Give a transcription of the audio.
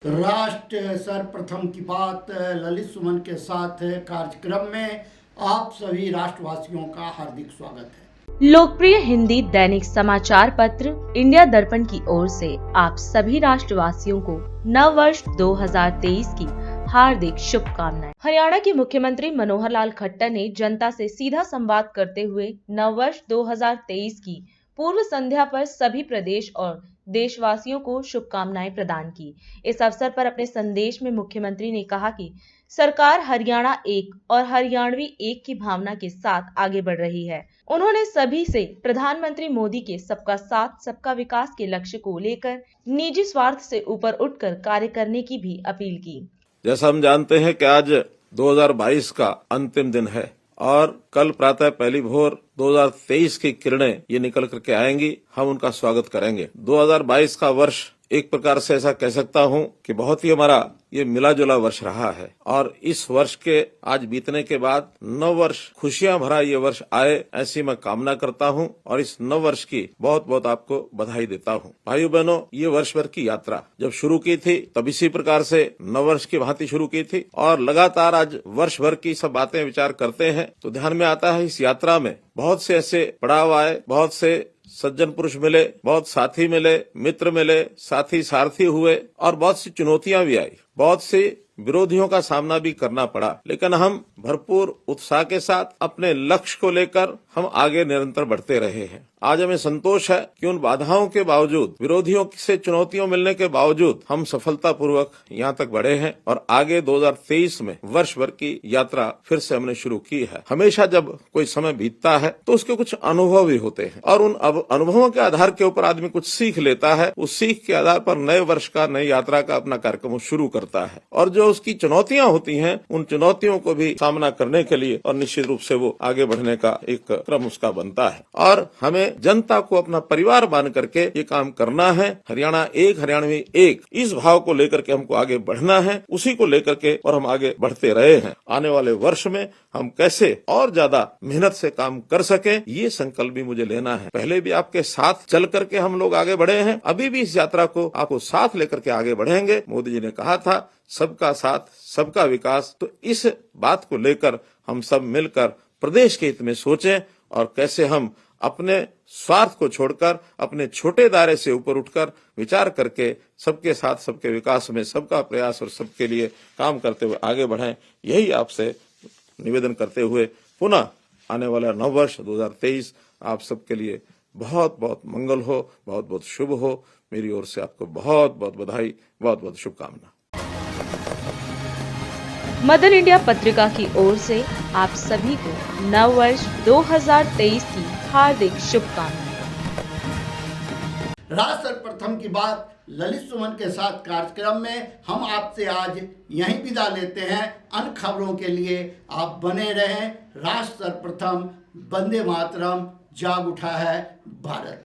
राष्ट्र सर्वप्रथम की बात ललित सुमन के साथ कार्यक्रम में आप सभी राष्ट्रवासियों का हार्दिक स्वागत है। लोकप्रिय हिंदी दैनिक समाचार पत्र इंडिया दर्पण की ओर से आप सभी राष्ट्रवासियों को नव वर्ष 2023 की हार्दिक शुभकामनाएं। हरियाणा के मुख्यमंत्री मनोहर लाल खट्टर ने जनता से सीधा संवाद करते हुए नव वर्ष 2023 की पूर्व संध्या पर सभी प्रदेश और देशवासियों को शुभकामनाएं प्रदान की। इस अवसर पर अपने संदेश में मुख्यमंत्री ने कहा कि सरकार हरियाणा एक और हरियाणवी एक की भावना के साथ आगे बढ़ रही है। उन्होंने सभी से प्रधानमंत्री मोदी के सबका साथ सबका विकास के लक्ष्य को लेकर निजी स्वार्थ से ऊपर उठकर कार्य करने की भी अपील की। जैसा हम जानते हैं कि आज 2022 का अंतिम दिन है और कल प्रातः पहली भोर 2023 की किरणें ये निकल करके आएंगी। हम उनका स्वागत करेंगे। 2022 का वर्ष एक प्रकार से ऐसा कह सकता हूं कि बहुत ही हमारा ये मिला जुला वर्ष रहा है और इस वर्ष के आज बीतने के बाद नव वर्ष खुशियां भरा ये वर्ष आए, ऐसी मैं कामना करता हूं और इस नव वर्ष की बहुत बहुत आपको बधाई देता हूं। भाइयों बहनों, ये वर्ष भर की यात्रा जब शुरू की थी तब इसी प्रकार से नव वर्ष की भांति शुरू की थी और लगातार आज वर्ष भर की सब बातें विचार करते हैं तो ध्यान में आता है इस यात्रा में बहुत से ऐसे पड़ाव आए, बहुत से सज्जन पुरुष मिले, बहुत साथी मिले, मित्र मिले, साथी सारथी हुए और बहुत सी चुनौतियां भी आई, बहुत सी विरोधियों का सामना भी करना पड़ा, लेकिन हम भरपूर उत्साह के साथ अपने लक्ष्य को लेकर हम आगे निरंतर बढ़ते रहे हैं। आज हमें संतोष है कि उन बाधाओं के बावजूद, विरोधियों से चुनौतियों मिलने के बावजूद हम सफलतापूर्वक यहाँ तक बढ़े हैं और आगे 2023 में वर्ष भर की यात्रा फिर से हमने शुरू की है। हमेशा जब कोई समय बीतता है तो उसके कुछ अनुभव भी होते हैं और उन अनुभवों के आधार के ऊपर आदमी कुछ सीख लेता है। उस सीख के आधार पर नए वर्ष का, नई यात्रा का अपना कार्यक्रम शुरू करता है और जो उसकी चुनौतियां होती हैं उन चुनौतियों को भी सामना करने के लिए और निश्चित रूप से वो आगे बढ़ने का एक क्रम उसका बनता है और हमें जनता को अपना परिवार मान करके ये काम करना है। हरियाणा एक, हरियाणवी एक, इस भाव को लेकर के हमको आगे बढ़ना है, उसी को लेकर के और हम आगे बढ़ते रहे हैं। आने वाले वर्ष में हम कैसे और ज्यादा मेहनत से काम कर सके, ये संकल्प भी मुझे लेना है। पहले भी आपके साथ चल करके हम लोग आगे बढ़े हैं, अभी भी इस यात्रा को आपको साथ लेकर के आगे बढ़ेंगे। मोदी जी ने कहा था सबका साथ सबका विकास, तो इस बात को लेकर हम सब मिलकर प्रदेश के हित में सोचें और कैसे हम अपने स्वार्थ को छोड़कर अपने छोटे दायरे से ऊपर उठकर विचार करके सबके साथ सबके विकास में सबका प्रयास और सबके लिए काम करते हुए आगे बढ़ें। यही आपसे निवेदन करते हुए पुनः आने वाला नव वर्ष 2023 आप सबके लिए बहुत बहुत मंगल हो, बहुत बहुत शुभ हो। मेरी ओर से आपको बहुत बहुत बधाई, बहुत बहुत शुभकामना। मदर इंडिया पत्रिका की ओर से आप सभी को नव वर्ष 2023 की हार्दिक शुभकामनाएं। राष्ट्र सर्वप्रथम की बात ललित सुमन के साथ कार्यक्रम में हम आपसे आज यहीं विदा लेते हैं। अन्य खबरों के लिए आप बने रहें। राष्ट्र सर्वप्रथम, वंदे मातरम, जाग उठा है भारत।